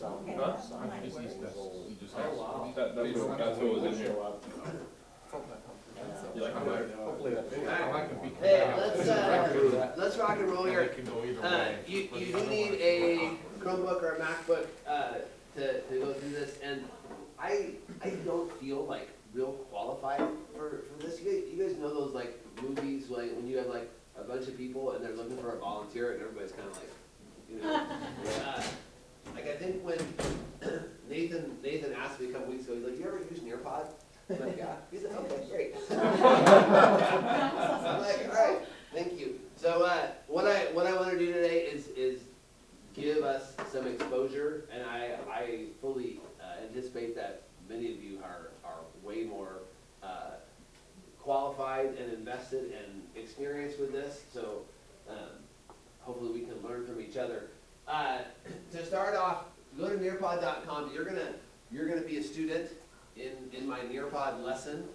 Okay, Huh? that's fine. Just these steps. You just Oh, have, wow. that's what was in here. You like how that? Hopefully that's. Alright. I can be. Hey, let's rock and roll They here. can go either way. You do need a Chromebook or a MacBook to go through this, and I don't feel like real qualified for this. You guys know those like movies like when you have like a bunch of people and they're looking for a volunteer and everybody's kind of like, you know, like I think when Nathan asked me a couple weeks ago, he's like, "You ever use Nearpod?" I'm like, "Yeah." He's like, "Okay, great." I'm like, "All right, thank you." So what I want to do today is give us some exposure, and I fully anticipate that many of you are way more qualified and invested and experienced with this. So hopefully we can learn from each other. To start off, go to nearpod.com. You're gonna be a student in my Nearpod lesson.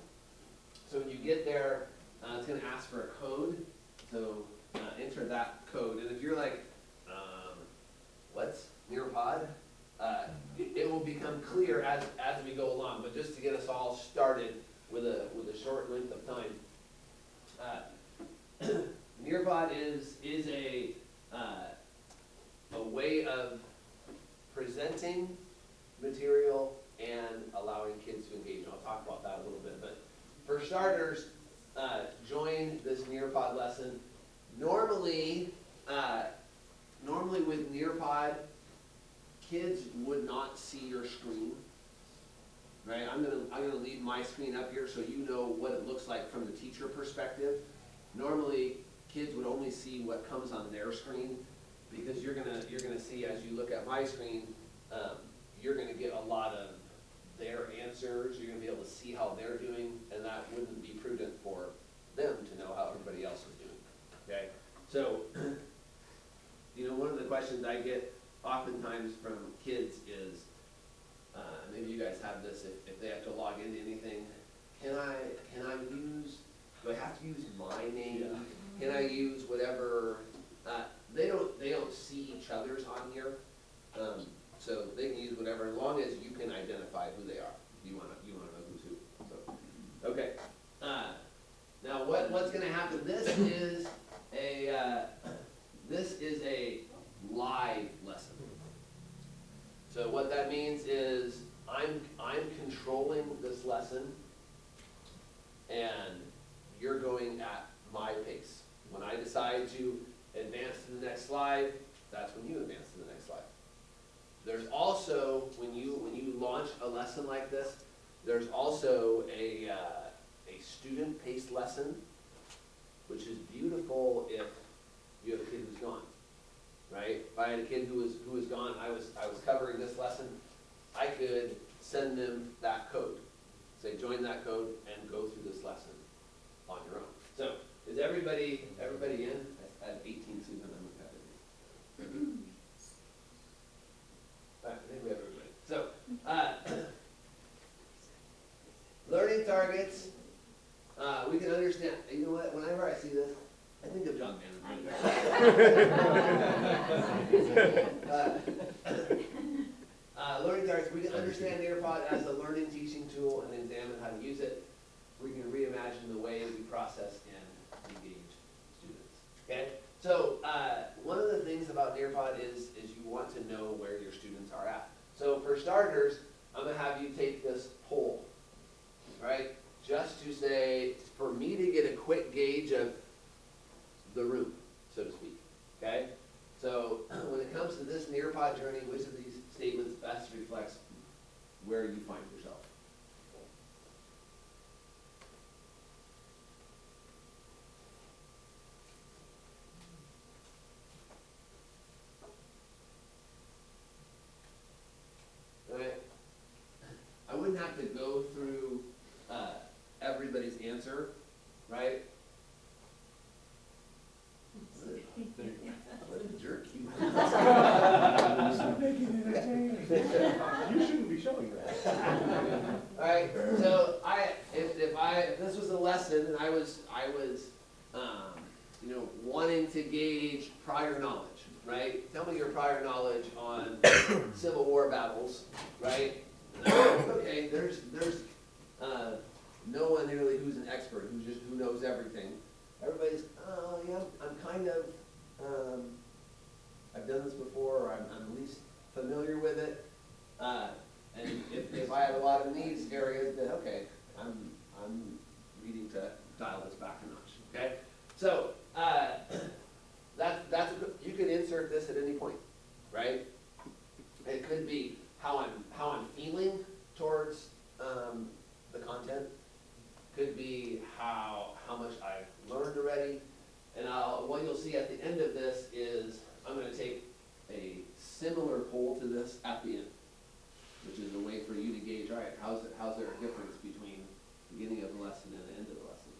So when you get there, it's gonna ask for a code. So enter that code, and if you're like, what's Nearpod? It will become clear as we go along. But just to get us all started with a short length of time, Nearpod is a way of presenting material and allowing kids to engage. And I'll talk about that a little bit. But for starters, join this Nearpod lesson. Normally with Nearpod, kids would not see your screen, right? I'm gonna leave my screen up here so you know what it looks like from the teacher perspective. Normally, kids would only see what comes on their screen, because you're gonna see, as you look at my screen, you're gonna get a lot of their answers. You're gonna be able to see how they're doing, and that wouldn't be prudent for them to know how everybody else is doing. Okay, so one of the questions I get oftentimes from kids is, maybe you guys have this, if they have to log into anything, do I have to use my name? Yeah. Can I use whatever? They don't see each other's on here, so they can use whatever, as long as you can identify who they are. You wanna know who's who. So, okay. Now what's going to happen? This is a live lesson. So what that means is I'm controlling this lesson, and you're going at my pace. When I decide to advance to the next slide, that's when you advance to the next slide. There's also, when you launch a lesson like this, there's also a student-paced lesson, which is beautiful if you have a kid who's gone, right? If I had a kid who was gone, I was covering this lesson, I could send them that code, say join that code and go through this lesson on your own. So is everybody in? I had 18 students and I'm I think we have everybody. So learning targets. We can understand. You know what? Whenever I see this, I think of John Mann. Learning targets. We can understand Nearpod as a learning teaching tool and examine how to use it. We can reimagine the way we process and engage students. Okay. So one of the things about Nearpod is you want to know where your students are at. So for starters, I'm going to have you take this poll, right? Just to say, for me to get a quick gauge of the room, so to speak, okay? So when it comes to this Nearpod journey, which of these statements best reflects where you find yourself? Right? I wouldn't have to go through everybody's answer, right? What a jerk you are. You shouldn't be showing that. All right, so if this was a lesson and I was wanting to gauge prior knowledge, right? Tell me your prior knowledge on Civil War battles, right? Okay, there's no one really who's an expert, who knows everything. Everybody's, oh yeah, I'm kind of, I've done this before, or I'm at least familiar with it. And if I have a lot of these areas, then okay, I'm needing to dial this back a notch, okay? So, you could insert this at any point, right? It could be how I'm feeling towards the content. Could be how much I've learned already. And what you'll see at the end of this is I'm going to take a similar poll to this at the end, which is a way for you to gauge, all right, how's there a difference between the beginning of the lesson and the end of the lesson?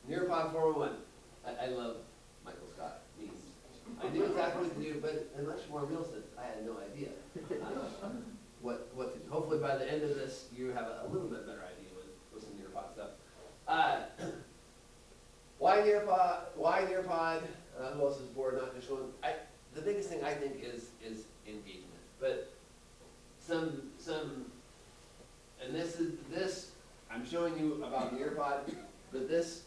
Nearpod 401. I love Michael Scott memes. I knew exactly what to do, but unless you're more real sense, I had no idea what to do. Hopefully by the end of this, you have a little bit better idea with some Nearpod stuff. Why Nearpod? Why Nearpod? Who else is bored? Not just one. The biggest thing I think is engagement. But some, and this I'm showing you about Nearpod, but this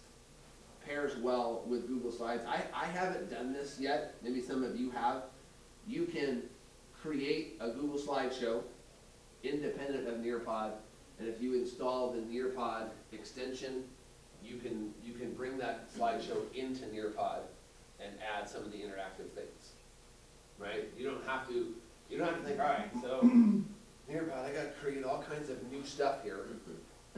pairs well with Google Slides. I haven't done this yet. Maybe some of you have. You can create a Google slideshow independent of Nearpod, and if you install the Nearpod extension, you can bring that slideshow into Nearpod and add some of the interactive things. Right? You don't have to think, all right, so Nearpod, I gotta create all kinds of new stuff here.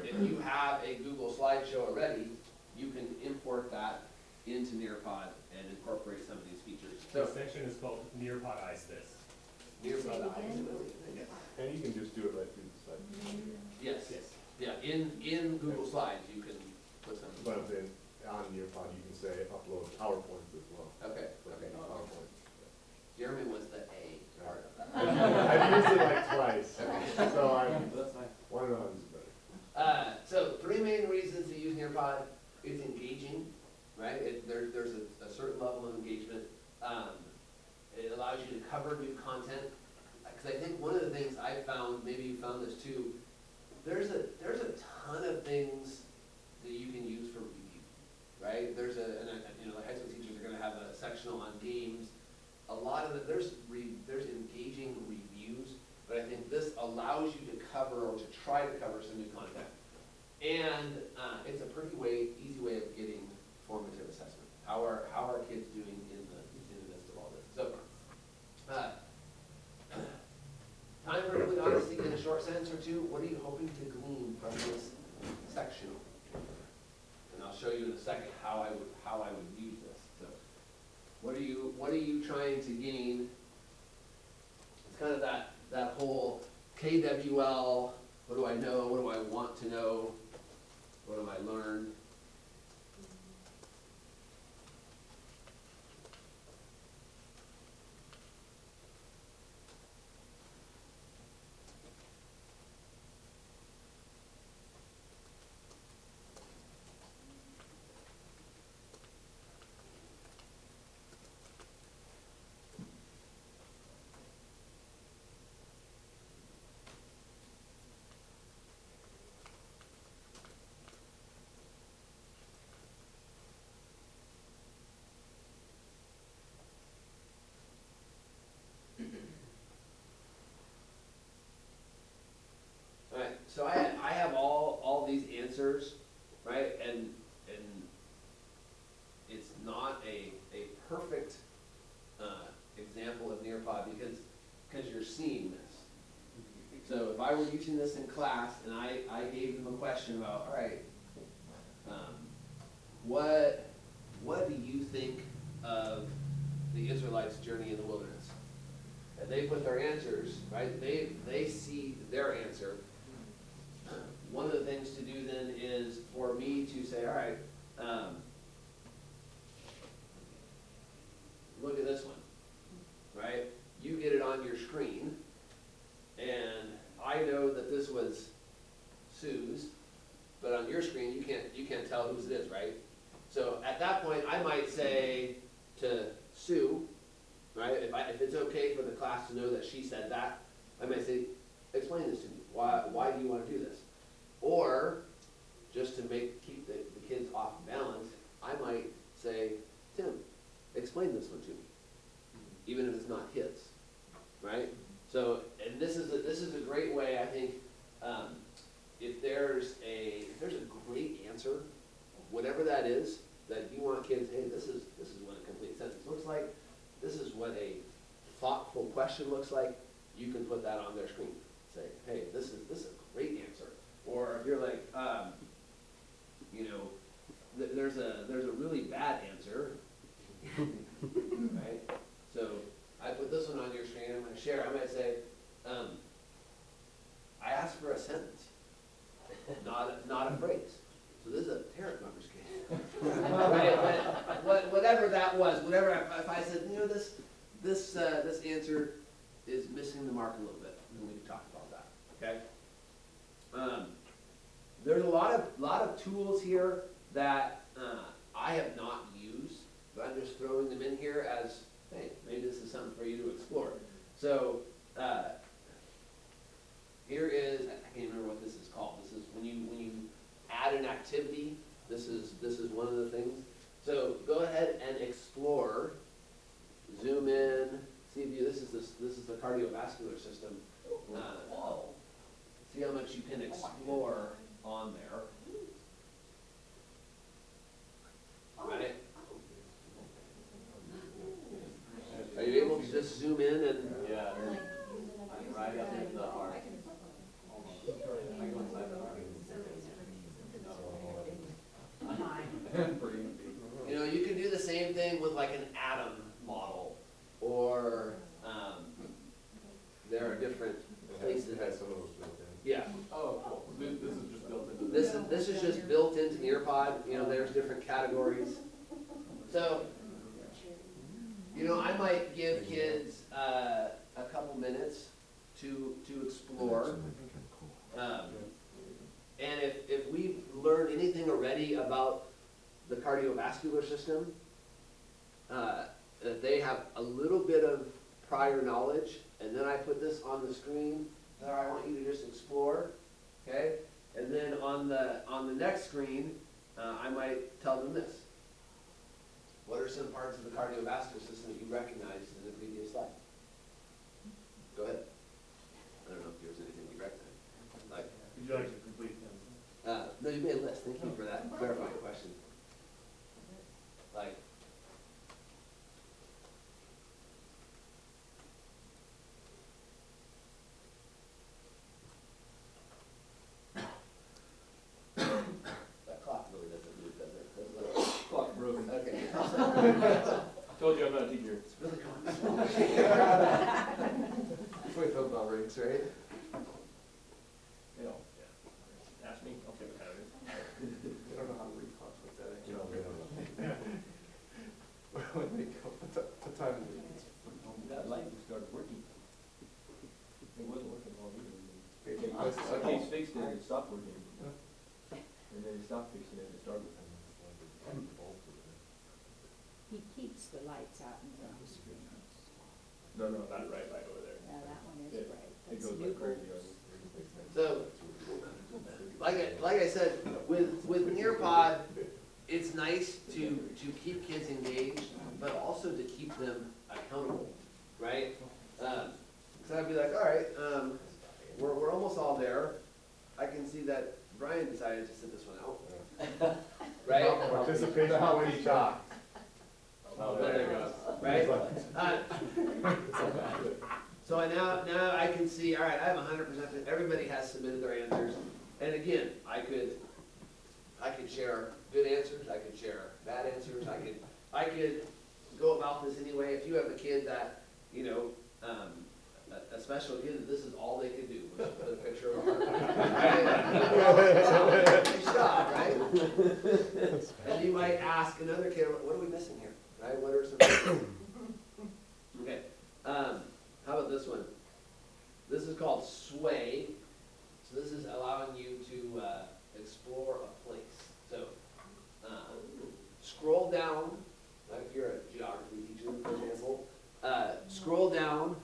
If you have a Google slideshow already, you can import that into Nearpod and incorporate some of these features. The So section is called Nearpodize this. Nearpod. And you can just do it right through the site. Yes. Yes. Yeah, in Google Slides, you can put something. But then on Nearpod, you can say upload PowerPoints as well. Okay, So okay. PowerPoint. Jeremy was the A part of that. I've used it like twice, Okay. so I That's fine. want to know how to use it better. So 3 main reasons to use Nearpod. It's engaging, right? There's a certain level of engagement. It allows you to cover new content. Because I think one of the things I found, maybe you found this too, there's a ton of things that you can use for review, right? The high school teachers are going to have a sectional on games. A lot of there's engaging reviews, but I think this allows you to cover or to try to cover some new content. And it's a pretty easy way of getting formative assessment. How are kids doing in the midst of all this? So, time for complete honesty in a short sentence or two. What are you hoping to glean from this section? And I'll show you in a second how I would use this. So, what are you trying to gain? It's kind of that whole KWL. What do I know? What do I want to know? What have I learned? Alright, so I have all these answers, right? And it's not a perfect example of Nearpod because you're seeing this. So if I were using this in class and I gave them a question about, all right, what do you think of the Israelites' journey in the wilderness? And they put their answers, right? They see their answer. One of the things to do then is for me to say, all right, look at this one, right? You get it on your screen, and I know that this was Sue's, but on your screen you can't tell whose it is, right? So at that point I might say, to Sue, right? If it's okay for the class to know that she said that, I might say, explain this to me. Why do you want to do this? Or just to keep the kids off balance, I might say, Tim, explain this one to me, even if it's not his, right? So, and this is a great way, I think, if there's a great answer, whatever that is, that you want kids, hey, this is what a complete sentence looks like, this is what a thoughtful question looks like, you can put that on their screen. Say, hey, this is a great answer. Or if you're like, there's a really bad answer, right? So I put this one on your screen, I'm gonna share, I might say, I asked for a sentence, not a phrase. So this is a terrible, I'm just kidding. Right? Whatever that was, if I said, this answer is missing the mark a little bit, then we can talk about that, okay? There's a lot of tools here that I have not used, but I'm just throwing them in here as, hey, maybe this is something for you to explore. So here is, I can't remember what this is called. This is when you add an activity. This is one of the things. So go ahead and explore. Zoom in. See if you. This is the cardiovascular system. See how much you can explore on there. Right? Are you able to just zoom in and? Yeah, right up into the heart. I go inside the heart. You can do the same thing with like an atom model, or there are different places. It has some of those built in. Yeah. Oh, cool. This is just built into This is just built into Nearpod. There's different categories. So, I might give kids a couple minutes to explore. And if we've learned anything already about the cardiovascular system, they have a little bit of prior knowledge, and then I put this on the screen that I want you to just explore, okay? And then on the next screen, I might tell them this. What are some parts of the cardiovascular system that you recognized in the previous slide? Go ahead. I don't know if there was anything you recognized. Would you like to complete them? No, you made a list. Thank you for that clarifying question. That clock really doesn't move, does it? Clock broken. Okay. Told you I'm not a teacher. It's really going slow. That's why Phil bell rings, right? Ask me, I'll take it out of it. I don't know how to read clocks like that, actually. No, we don't know. When they go, what time is it? That light started working. It wasn't working all either. Okay. Case fixed it, it stopped working. And then he stopped fixing it, it started. He keeps the lights out in front of the screen. No, that right over there. Yeah, that one is It- bright. It That's goes new like crazy. bulbs. So, like I said, with Nearpod, it's nice to keep kids engaged, but also to keep them accountable, right? So I'd be like, all right, we're almost all there. I can see that Brian decided to sit this one out, right? Participation when shocked. Oh, there you go. Right? So now I can see, all right, I have 100%, everybody has submitted their answers. And again, I could share good answers, I could share bad answers, I could go about this anyway. If you have a kid that, a special kid, this is all they could do, was put a picture of a heart. Nice job, right? And you might ask another kid, what are we missing here, right? What are some okay, how about this one? This is called sway. So this is allowing you to explore a place. So scroll down, like if you're a geography scroll down,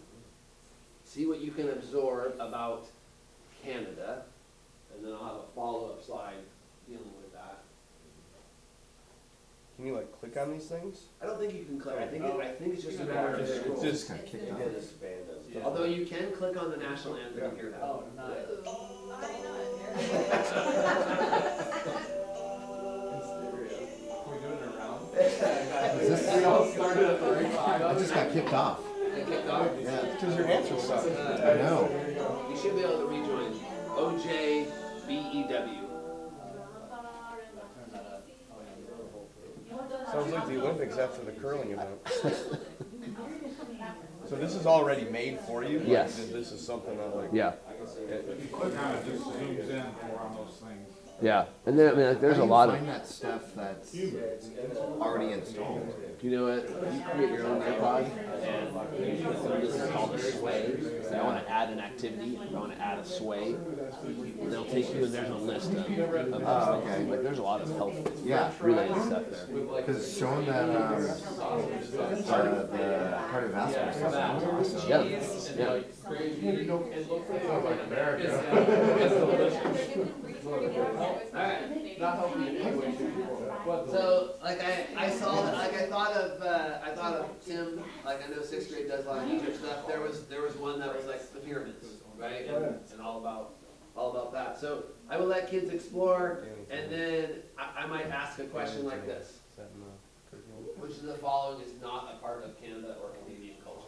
see what you can absorb about Canada, and then I'll have a follow-up slide dealing with that. Can you like click on these things? I don't think you can click, I think it's just a matter of It's scroll. just kind of kicked off. Although you can click on the national anthem here now. Oh, nice. Can we do it in a round? We all started at the right I time. just got kicked off. It kicked off? Yeah. Because your answer sucked. I know. You should be able to rejoin. OJBEW. Sounds like the Olympics after the curling event. So this is already made for you? Like, Yes. This is something that like. Yeah. If you click on it, just zooms in for on those things. Yeah, and then, I mean, like, there's How a do you lot of, find that stuff that's already installed? you know what, you create your own Nearpod, and this is called a sway. So I want to add an activity, I want to add a sway, and they'll take you, and there's a list of those Oh, okay. things. Like, there's a lot of health Yeah. related stuff there. Because showing that the cardiovascular stuff was awesome. Yeah, yeah. Alright. Not helping in any way, shape, or form. So, like I saw, like I thought of Tim, like I know 6th grade does a lot of Egypt stuff. There was one that was like the pyramids, right? And all about that. So I will let kids explore, and then I might ask a question like this: Is that in the curriculum? which of the following is not a part of Canada or Canadian culture?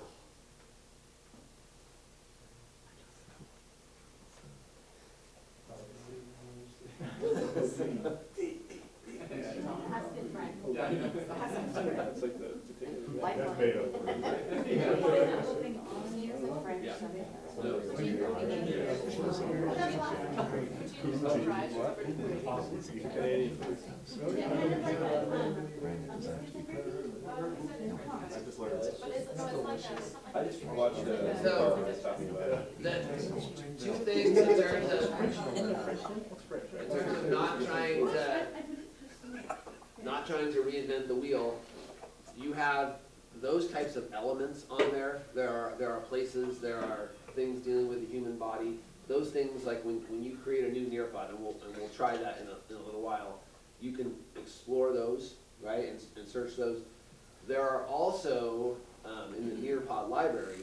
That's made up. I just watched So, the two things in terms of not trying to reinvent the wheel, you have those types of elements on there. There are places, there are things dealing with the human body. Those things, like when you create a new Nearpod, and we'll try that in a little while, you can explore those, right, and search those. There are also, in the Nearpod library,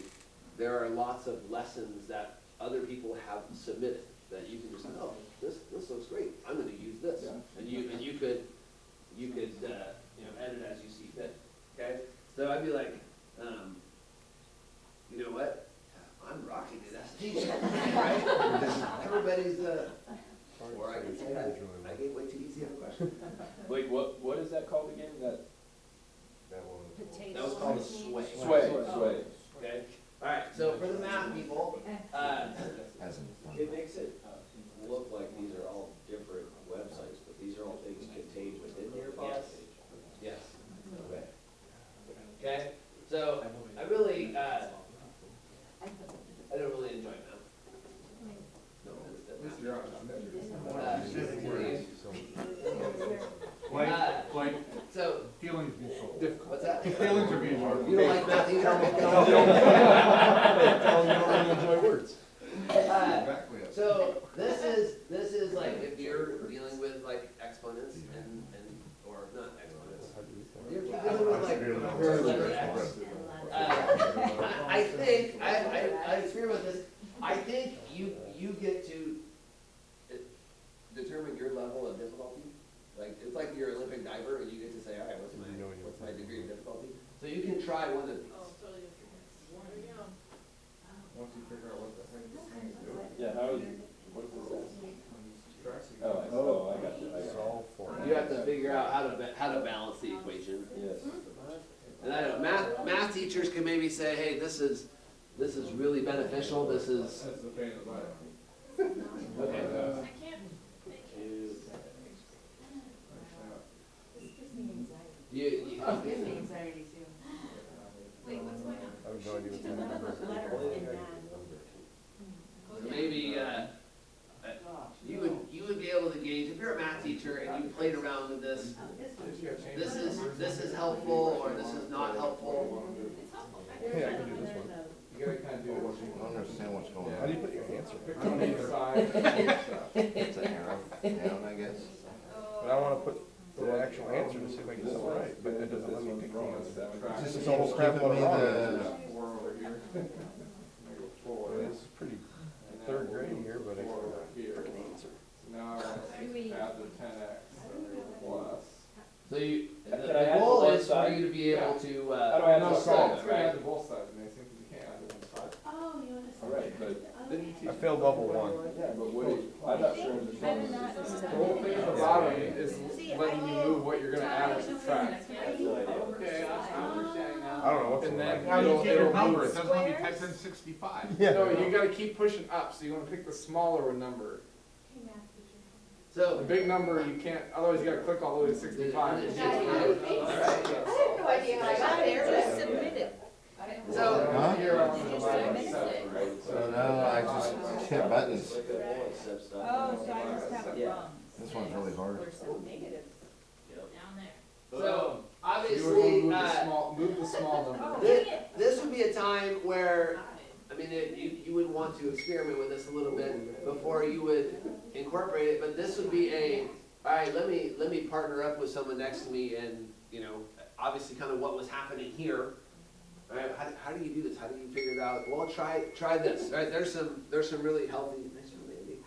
there are lots of lessons that other people have submitted that you can just, oh, this looks great, I'm gonna use this. And you could edit as you see fit, okay? So I'd be like, you know what? I'm rocking it as a teacher, right? Everybody's, or I can say I gave way too easy of a question. Wait, what is that called again? That That was called a sway. sway. Okay, all right, so for the math people, As in fun. It makes it look like these are all different websites, but these are all things contained within Nearpod. yes. Okay, so I really, I don't really enjoy math. No, At least you're honest. Like, so, feelings be so. what's that? Feelings are being hard. You don't like math either? Tell them you don't really enjoy words. Exactly. So this is like if you're dealing with like exponents and or not exponents. You're dealing with like I think I experiment with this. I think you get to determine your level of difficulty. Like it's like you're an Olympic diver and you get to say, all right, what's my degree of difficulty? So you can try one of these. Once you figure out what the heck this thing is doing. Yeah, what is this? Oh, I got you. Solve for it. You have to figure out how to balance the equation. Yes. And I don't know, math teachers can maybe say, hey, this is really beneficial. This is That's the pain of life. okay. You Gives me anxiety too. I have no idea what's in the Letter in that. maybe you would be able to gauge if you're a math teacher and you played around with this. This is helpful or this is not helpful. Hey, I can do this one. don't understand what's going How do you on. put your answer? Pick on either side. It's an arrow down, I guess. But I wanna put the actual answer to see if I get something right, but it doesn't let me pick the answer. It's just a whole crap Giving load me of wrong the- answers. 4 over here. I go 4. It's pretty third grade here, but I 4 over here. still the answer. So now I want to add the 10x plus. So you, Can I the add goal one is for side? you to be able to, How do I add No, the it's side, gonna right? add to both sides, Mason, because you can't add to one side. Oh, you want to. All right, but didn't you teach? I failed level one. Yeah, but what, I'm not sure I'm understanding. not. The whole thing at the bottom is letting you move what you're gonna add or subtract. Okay, I'm understanding now. I don't know what's And going then on. How do you keep your it'll number? move It doesn't let me type in 65. No, you gotta keep pushing up, so you wanna pick the smaller number. so. The big number, you can't, otherwise you gotta click all the way to 65. Alright. I have no idea how I got there, Just but. submit it. So- Huh? Here on Did the you bottom submit seven, right? So now I just hit buttons. Oh, so I must have it wrong. This one's really hard. There's some negatives. Down there. So, You would wanna obviously, move the small number. this would be a time where, I mean, you would want to experiment with this a little bit before you would incorporate it, but this would be alright, let me partner up with someone next to me and, you know, obviously kind of what was happening here. Right, how do you do this? How do you figure it out? Well, try this, right? There's some really healthy, nice one, baby.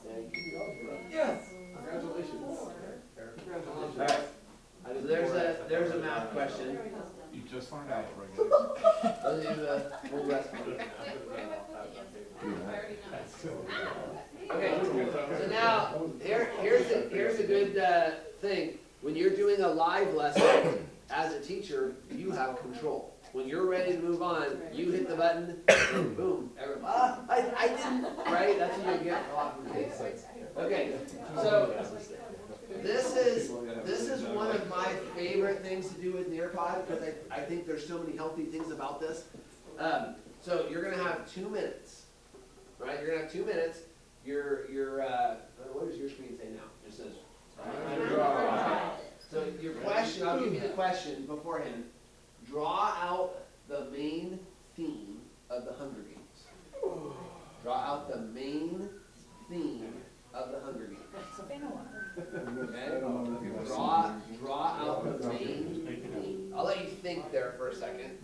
Yeah, you can do all of that. Yes. Congratulations. Alright, so there's a math question. You just learned algebra. Those of you, we'll rest. Okay, so now, here's a good, thing. When you're doing a live lesson, as a teacher, you have control. When you're ready to move on, you hit the button, and boom, I didn't, right? That's what you get. Okay, so this is one of my favorite things to do with Nearpod, because I think there's so many healthy things about this. So you're gonna have 2 minutes, right? You're gonna have 2 minutes. What does your screen say now? It says. So your question, I'll give you the question beforehand. Draw out the main theme of the Hunger Games. Draw out the main theme of the Hunger Games. It's been a while. Okay? Draw out the main theme. I'll let you think there for a second.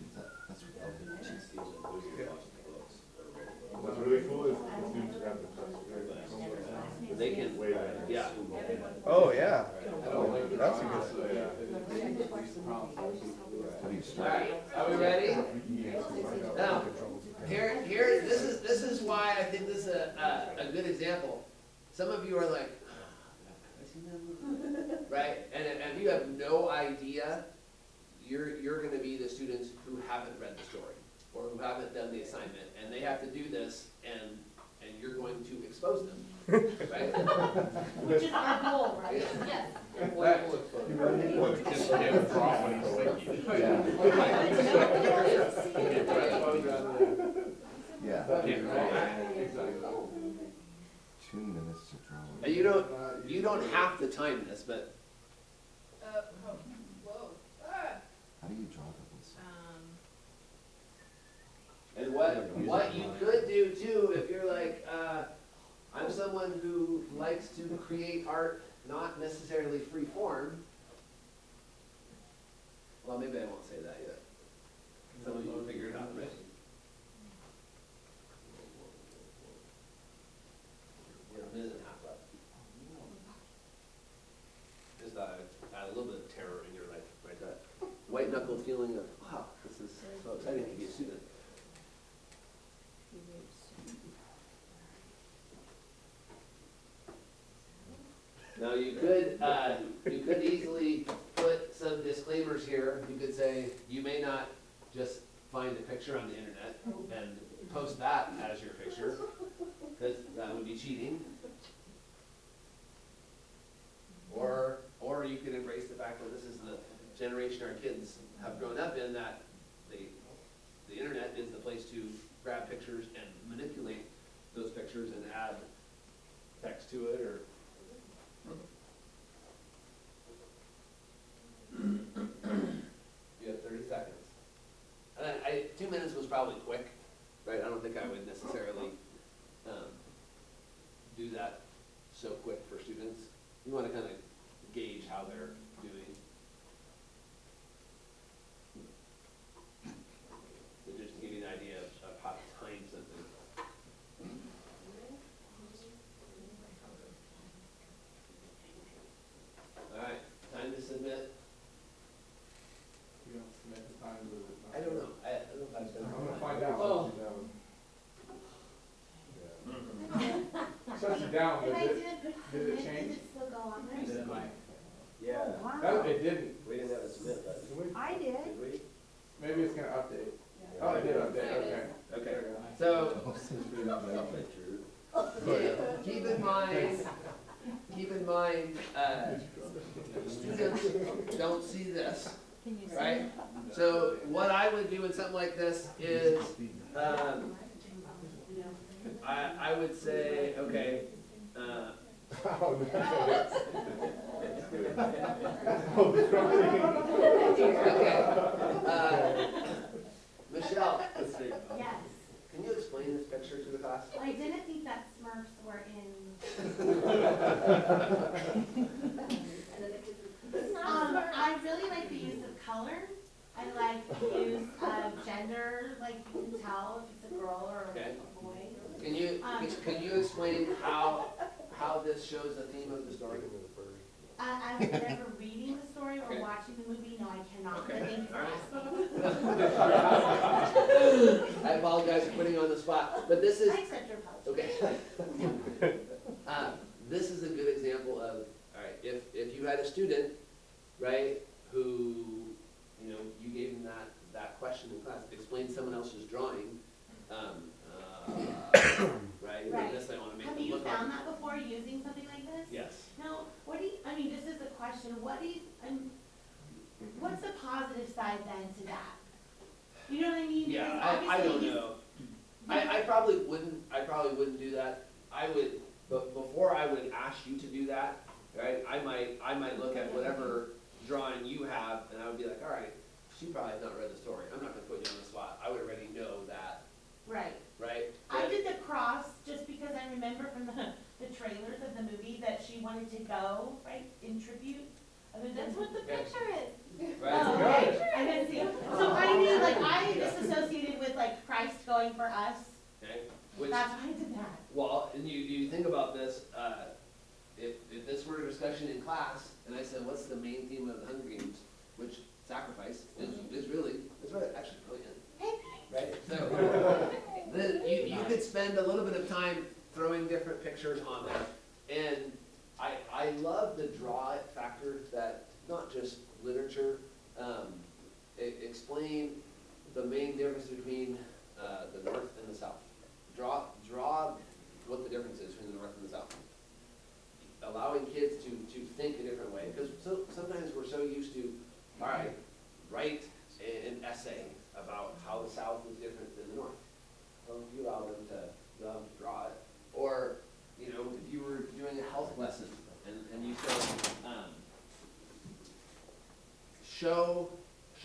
What's really cool is the students have the touch. They can, yeah. Oh, yeah. That's That's a good. Alright, are we ready? Now, this is why I think this is a good example. Some of you are like, have I seen that movie? Right? And if you have no idea, you're gonna be the students who haven't read the story or who haven't done the assignment, and they have to do this, and you're going to expose them, right? Which is our goal, right? Yes. Right. What, just give a drop when he's thinking. Yeah. Exactly. 2 minutes to draw. And you don't have to time this, but Whoa. How do you draw those? and what you could do too, if you're like, I'm someone who likes to create art, not necessarily free form. Well, maybe I won't say that yet. Some of you will figure it out, right? We're a minute and a half left. Just add a little bit of terror in your life, right? That white knuckled feeling of, wow, this is so exciting to be a student. Now you could easily put some disclaimers here. You could say, you may not just find a picture on the internet and post that as your picture, because that would be cheating. Or you could embrace the fact that this is the generation our kids have grown up in, that the internet is the place to grab pictures and manipulate those pictures and add text to it, or you have 30 seconds. And 2 minutes was probably quick, right? I don't think I would necessarily, do that so quick for students. You wanna kinda gauge how they're doing. But just to give you an idea of how to time something. Alright, time to submit. You don't submit the time to it. I don't know, I don't know if I've been. I'm gonna find out. Oh. Shuts you down, If does I it? didn't put Did it submit, change? did it still go on there? Yeah, That, it didn't. we didn't have a submit button, I did. did we? Maybe it's gonna update. Oh, it did update, okay. Okay, so keep in mind, students don't see this, Can you see? right? So what I would do in something like this is, I would say, okay, okay, Michelle, Yes. can you explain this picture to the class? I didn't think that Smurfs were in. I really like the use of color. I like the use of gender, like you can tell if it's a girl or Okay. a boy. Can you explain how this shows the theme of the story? I was never reading the story or Okay. watching the movie, no, I cannot, but Okay. thank you for asking. I apologize for putting you on the spot, but this is, I accept your apology. okay. This is a good example of, all right, if you had a student, right, who, you know, you gave them that question in class, explain someone else's drawing, right? Right. This I wanna make Have them you look found like. that before, using something like this? Yes. No, what do you, I mean, this is the question, what's the positive side then to that? You know what I mean? Yeah, Because I obviously don't he's- know. I probably wouldn't do that. I would, but before I would ask you to do that, right, I might look at whatever drawing you have, and I would be like, all right, she probably has not read the story, I'm not gonna put you on the spot, I would already know that, Right. right? I But- did the cross just because I remember from the trailers of the movie that she wanted to go, right, in tribute. I mean, that's what the Okay. picture is. Right? Oh, okay. I didn't see it. So I knew, like, I disassociated with, like, Christ going for us. Okay, which, That's why I did that. well, and you think about this, if this were a discussion in class, and I said, what's the main theme of the Hunger Games, which sacrifice is really, it's really actually brilliant. Right, so, you could spend a little bit of time throwing different pictures on there, and I love the draw it factor that, not just literature, explain the main difference between, the North and the South. Draw what the difference is between the North and the South. Allowing kids to think a different way, because sometimes we're so used to, all right, write an essay about how the South is different than the North. Well, if you allow them to draw it, or, you know, if you were doing a health lesson, and you said, show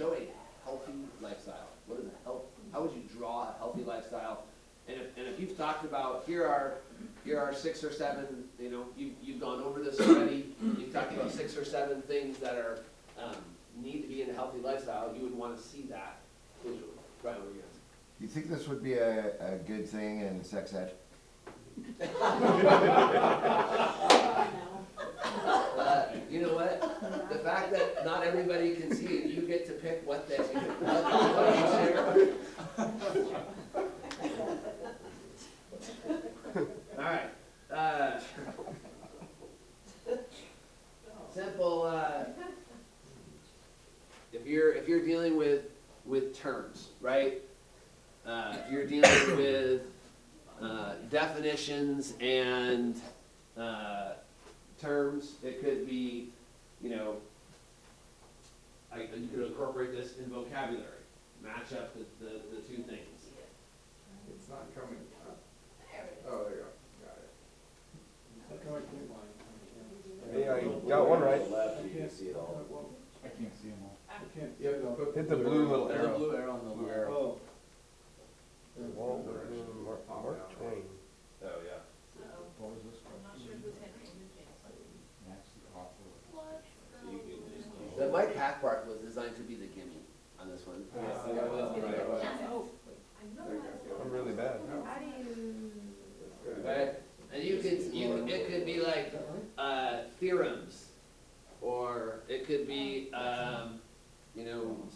a healthy lifestyle. What is a how would you draw a healthy lifestyle? And if you've talked about, here are 6 or 7, you know, you've gone over this already, you've talked about 6 or 7 things that are, need to be in a healthy lifestyle, you would want to see that visually. Right, what are you asking? You think this would be a good thing in sex ed? You know what? The fact that not everybody can see it, you get to pick what you share. All right. Simple. If you're dealing with terms, right? If you're dealing with definitions and terms, it could be, you know, you could incorporate this in vocabulary, match up the two things. It's not coming up. Oh, there you go. Got it. Yeah, you got one right. Left, you can see it all. I can't see them all. You have to put Hit the blue little There's a arrow. blue arrow on the Blue left. arrow. Oh. Walt Whitman,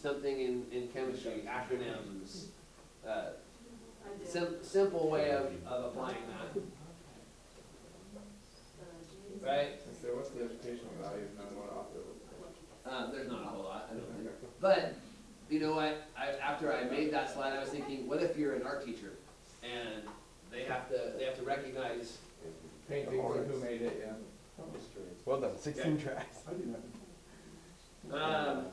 something in chemistry, acronyms, simple way of applying that. Right? So what's the educational value of knowing what author looks like? There's not a whole lot, I don't think. But, you know what, after I made that slide, I was thinking, what if you're an art teacher and they have to recognize, Paintings and who made it, yeah. Well done, 16 tracks. Well done,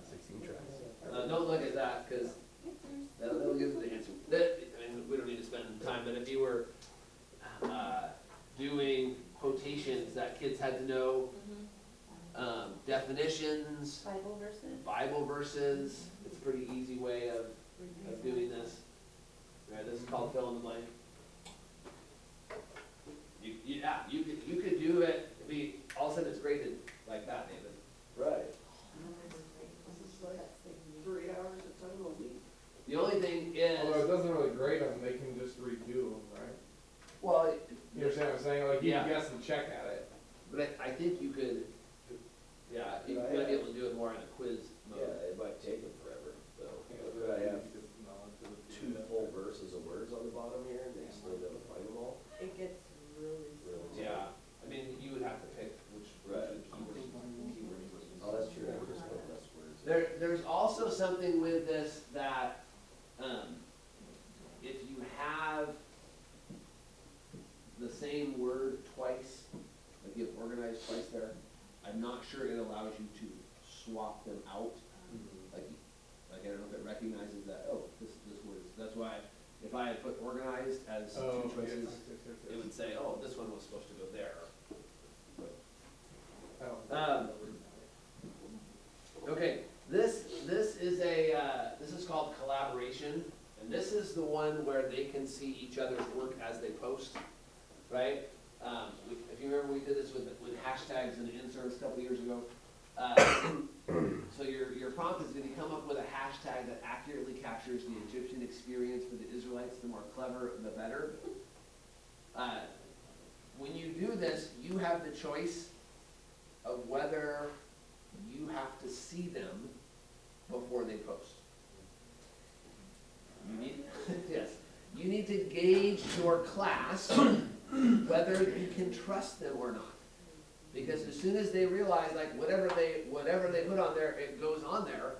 16 tracks. don't look at that, cause that'll give us the answer. I mean, we don't need to spend time, but if you were, doing quotations that kids had to know, definitions, Bible verses, it's a pretty easy way of doing this. Right, this is called fill in the blank. You could do it, all of a sudden it's graded like that, David. Right. This is like 3 hours of time a week. The only thing is, Although it doesn't really grade them, they can just redo them, right? well, You understand what I'm saying? Like, you Yeah. can guess and check at it. but I think you could, yeah, you might be able to do it more in a quiz mode. Yeah, it might take them forever, so. Could I have 2 full verses of words on the bottom here and they still don't find them all? It gets really. Yeah, I mean, you would have to pick which Right. keywords. Oh, that's true, I just put less words. There's also something with this that, if you have the same word twice, like you have organized twice there, I'm not sure it allows you to swap them out. Like I don't know if it recognizes that, oh, this word is, that's why, if I had put organized as 2 choices, it would say, oh, this one was supposed to go there. Okay, this is called collaboration, and this is the one where they can see each other's work as they post, right? If you remember, we did this with hashtags and inserts a couple years ago. So your prompt is going to come up with a hashtag that accurately captures the Egyptian experience for the Israelites. The more clever, the better. When you do this, you have the choice of whether you have to see them before they post. You need, yes, you need to gauge your class whether you can trust them or not. Because as soon as they realize, like, whatever they put on there, it goes on there,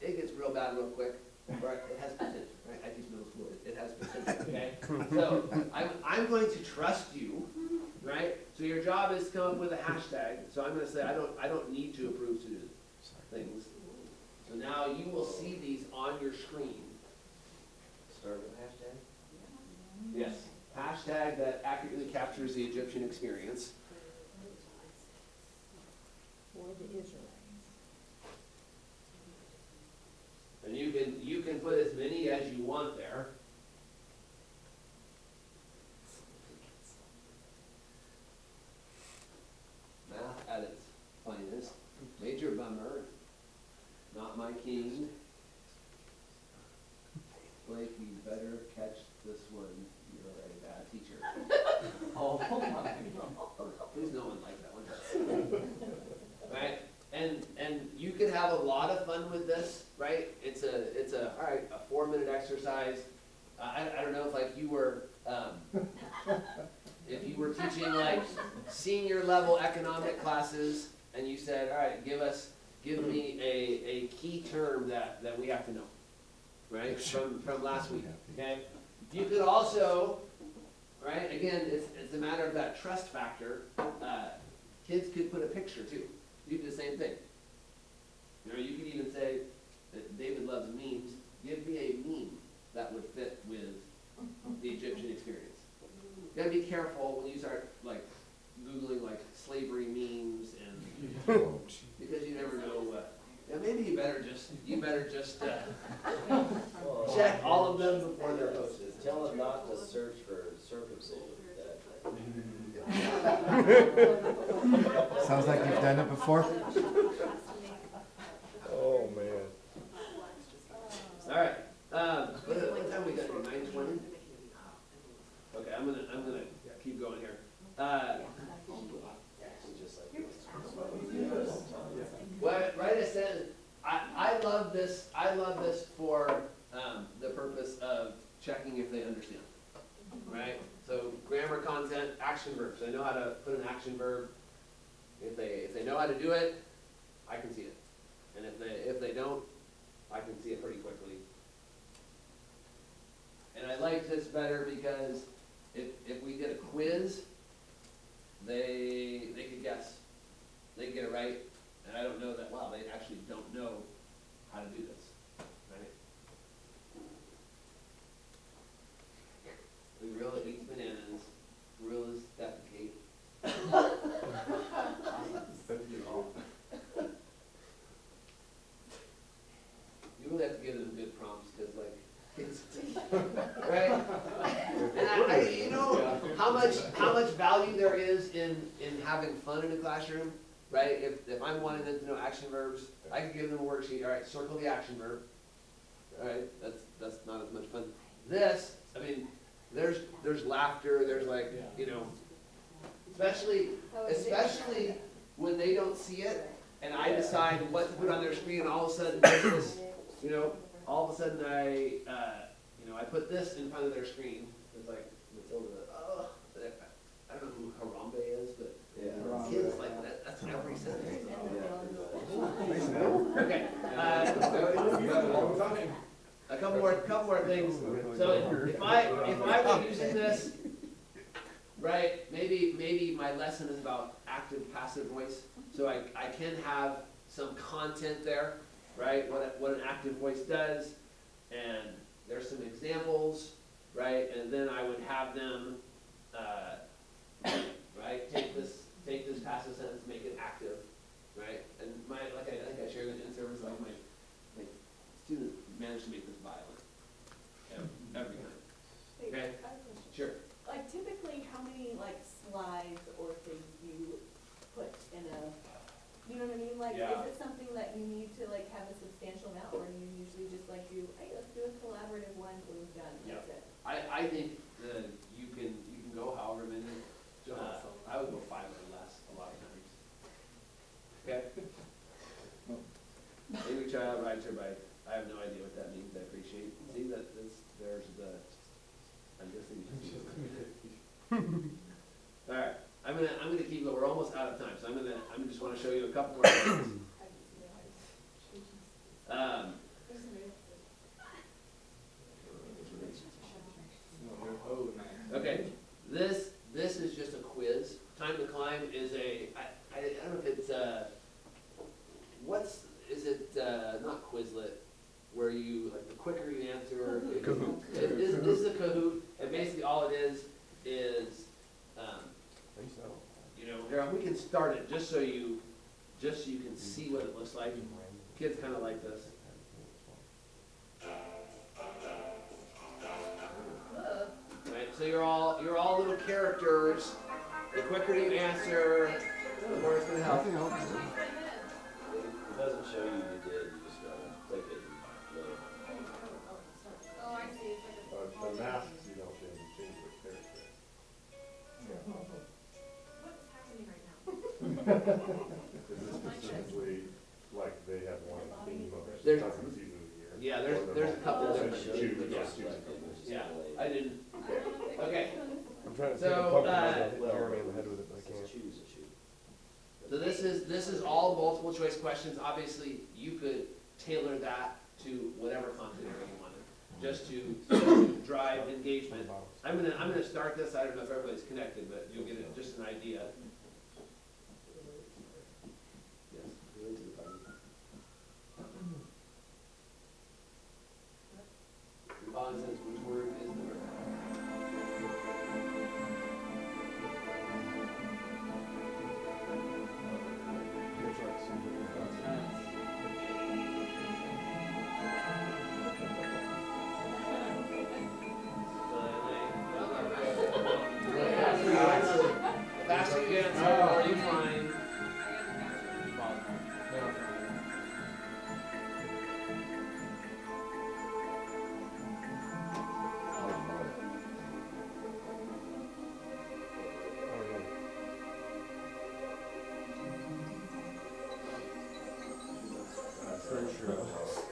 it gets real bad real quick. Right? It has potential, right? I teach middle school, it has potential, okay? So, I'm going to trust you, right? So your job is to come up with a hashtag. So I'm gonna say, I don't need to approve student things. So now you will see these on your screen. Start with hashtag? Yes. Hashtag that accurately captures the Egyptian experience. For the Israelites. And you can put as many as you want there. Math at its finest. Major bummer. Not my king. Blake, you better catch this one. You're a bad teacher. Oh my. Please no one like that one. Right? And you can have a lot of fun with this, right? It's a all right, a 4-minute exercise. I don't know if like you were if you were teaching like senior level economic classes and you said, all right, give me a key term that we have to know, right? From last week. Okay? You could also, right, again, it's a matter of that trust factor. Kids could put a picture too. You do the same thing. You know, you could even say that David loves memes. Give me a meme that would fit with the Egyptian experience. You gotta be careful when you start like Googling like slavery memes and because you never know. Yeah, maybe you better just check all of them before they're posted. Tell them not to search for circumcision. Sounds like you've done it before. Oh, man. All right. What time we got here? 9:20. Okay, I'm gonna keep going here. Write a sentence love this for, the purpose of checking if they understand, right? So grammar, content, action verbs. I know how to put an action verb. If they know how to do it, I can see it. And if they don't, I can see it pretty quickly. And I like this better because if we did a quiz, they could guess. They could get it right. And I don't know that, wow, they actually don't know how to do this, right? The gorilla eats bananas, gorillas defecate. You really have to give them good prompts, because like, kids, right? And you know how much value there is in having fun in a classroom, right? If I'm wanting them to know action verbs, I can give them a worksheet. All right, circle the action verb. All right, that's not as much fun. This, I mean, there's laughter. There's like, you know, especially when they don't see it, and I decide what to put on their screen, and all of a sudden there's this, you know, all of a sudden I put this in front of their screen. It's like Matilda. Oh, I don't know who Harambe is, but kids like that. That's every sentence. Okay. A couple more things. So if I were using this, right? Maybe my lesson is about active passive voice. So I can have some content there, right? What an active voice does, and there's some examples, right? And then I would have them, right? Take this passive sentence, make it active, right? And I think I shared it in service, like my student managed to make this violent every time. Okay? I have a question. Sure. Like typically, how many like slides or things do you put in a, you know what I mean? Like, is it something that you need to like have a substantial amount, or do you usually just like do, hey, let's do a collaborative one, boom, done, that's it? I think you can go however many. I would go 5 or less a lot of times. Okay. Maybe child rides her bike. I have no idea what that means. I appreciate. See that there's the. I'm guessing you can see. All right. I'm gonna keep it. We're almost out of time, so I'm just want to show you a couple more things. Okay. This is just a quiz. Time to climb is I don't know if it's not Quizlet, where you like the quicker you answer. Kahoot. This is a Kahoot, and basically all it is you know, here we can start it just so you can see what it looks like. Kids kind of like this. Right, so you're all little characters. The quicker you answer, the more it's gonna help. It doesn't show you did, you just gotta click it and Oh, I see, it's like a. The masks, you don't change the character. What's happening right now? Is this specifically, like, they have one theme of There's- different seasons of the year? Yeah, Or the there's a couple whole- different. choose, just choose. Yeah, I didn't. Okay, I'm trying to So, think of pumpkin, uh, hit Jeremy in the head with it, but I can't. choose a shoot. so this is all multiple choice questions. Obviously, you could tailor that to whatever content area you wanted, just to drive engagement. I'm gonna start this. I don't know if everybody's connected, but you'll get just an idea. Yes, really to the button. Pause says which word is the verb? The faster you answer, the more you find.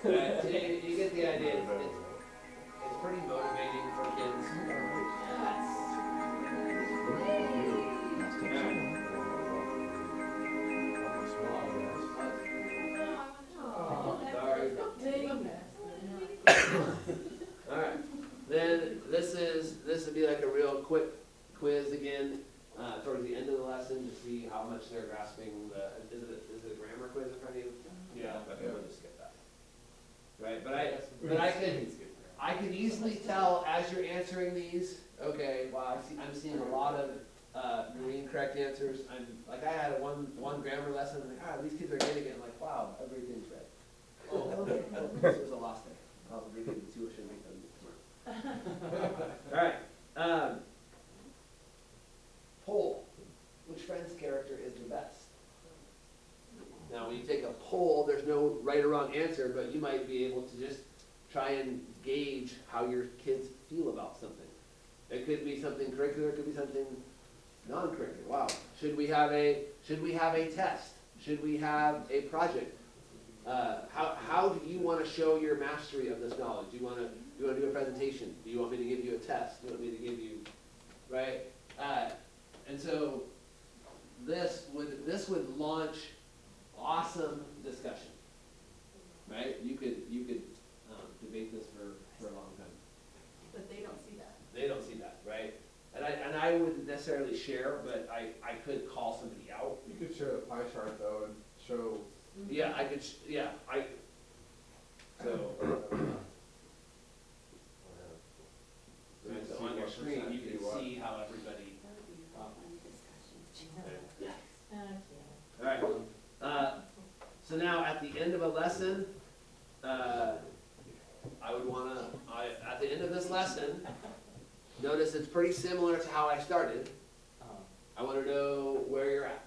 You get the idea. It's pretty motivating for kids. Alright, then this would be like a real quick quiz again, towards the end of the lesson to see how much they're grasping is it a grammar quiz in front of you? Yeah. Okay, we'll just skip that. Right, but I can easily tell as you're answering these, okay, wow, I'm seeing a lot of incorrect answers. I had one grammar lesson, I'm like, these kids are getting it. I'm like, wow, everything's right. Oh, okay, this was a lost thing. I'll read it and tuition tomorrow. Alright, poll. Which Friends character is the best? Now, when you take a poll, there's no right or wrong answer, but you might be able to just try and gauge how your kids feel about something. It could be something curricular, it could be something non-curricular. Wow. Should we have a test? Should we have a project? How do you want to show your mastery of this knowledge? Do you want to do a presentation? Do you want me to give you a test? Do you want me to give you, right? And so this would launch awesome discussion, right? You could debate this for a long time. But they don't see that. They don't see that, right? And I wouldn't necessarily share, but I could call somebody out. You could share the pie chart though and show. Yeah, I could. So on your screen, you can see how everybody. All right. So now at the end of a lesson, I would want to. At the end of this lesson, notice it's pretty similar to how I started. I want to know where you're at.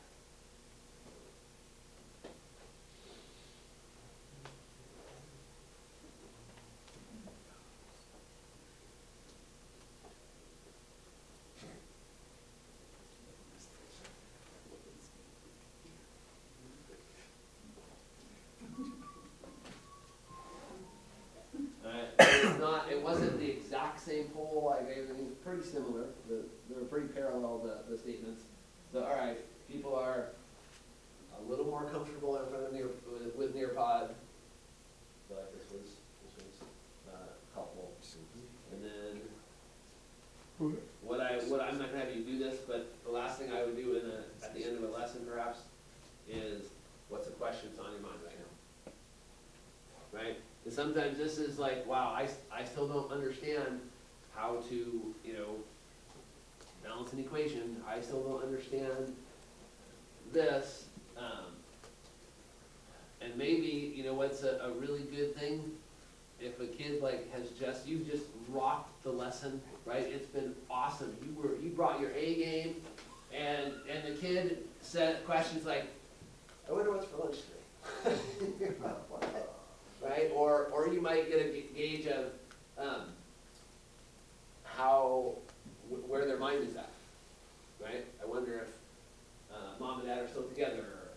It wasn't the exact same poll I gave. It was pretty similar. They were pretty parallel, the statements. So, all right, people are a little more comfortable in front of with Nearpod. I feel like this was helpful. And then what I'm not gonna have you do this, but the last thing I would do at the end of a lesson perhaps is what's a question that's on your mind right now, right? And sometimes this is like, wow, I still don't understand how to, balance an equation. I still don't understand this. And maybe, what's a really good thing? If a kid you've just rocked the lesson, right? It's been awesome. You brought your A game, and the kid said questions like, I wonder what's for lunch today. Right? Or you might get a gauge of where their mind is at, right? I wonder if mom and dad are still together.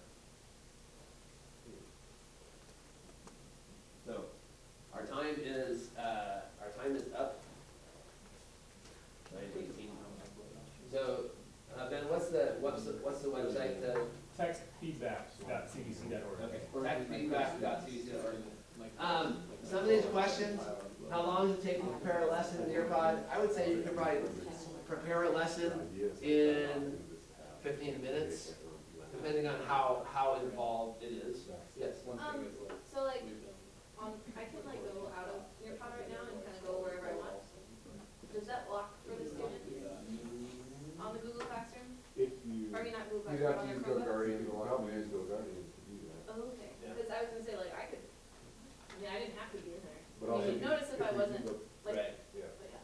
So our time is up. 9:18. So Ben, what's the website? Textfeedback.cbc.org. Okay. Textfeedback.cbc.org. Some of these questions, how long does it take to prepare a lesson in Nearpod? I would say you could probably prepare a lesson in 15 minutes, depending on how involved it is. Yes? So I can go out of Nearpod right now and kind of go wherever I want. Does that block for the students on the Google Classroom? Or not Google You'd Classroom, have to use on their Chromebooks? GoGuardian. Probably use GoGuardian to do that. Oh, okay. Because I was gonna say, I could, I didn't have to be in there. But also, You would notice if I wasn't, Right.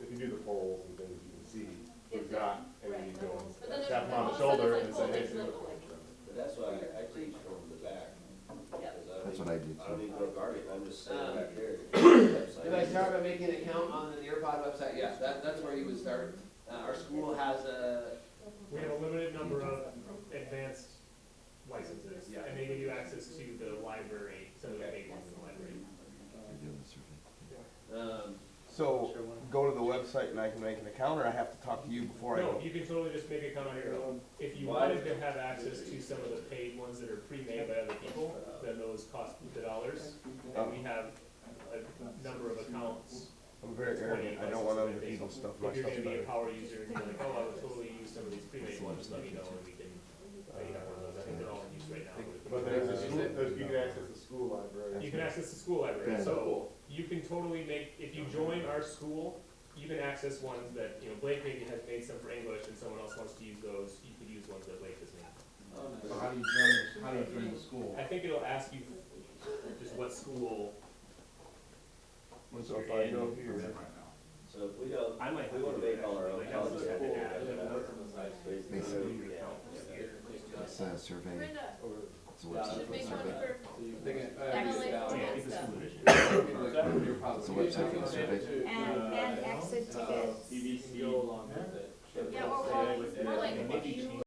if you do the polls and things, you can see who's got, and then you go but then tap them all on of the a shoulder sudden and it's say, like, hey, it's do little, it. But that's why I teach from the back. That's what I did I don't too. need to go guardian, I'm just sitting back there. If I start by making an account on the Nearpod website, yes, that's where you would start. Our school has We have a limited number of advanced licenses, Yeah. and they give you access to the library, some of the big ones in the library. So, go to the website and I can make an account, or I have to talk to you before I No, go? you can totally just make an account on your own. If you Why? wanted to have access to some of the paid ones that are pre-made by other people, then those cost the dollars. And we have a number of accounts. I'm very arrogant, I don't want other people's stuff, my If you're stuff's gonna be a better. power user and you're like, oh, I would totally use some of these pre-made ones, let me know and we can, you have one of those. I think they're all in use right now. But there's a school, you can access the school library. You can access the school library, Yeah. so you can totally make, if you join our school, you can access ones that, you know, Blake maybe has made some for English and someone else wants to use those, you could use ones that Blake has made. So how do you join the school? I think it'll ask you just what school So if you're I in. go here, So if we don't, I might if we wanna make all our own like, I college just have to schools, add, Basically, it's a survey, it's a website for a survey. It's a website for the survey. And exit tickets. Yeah, or, well, more like, if you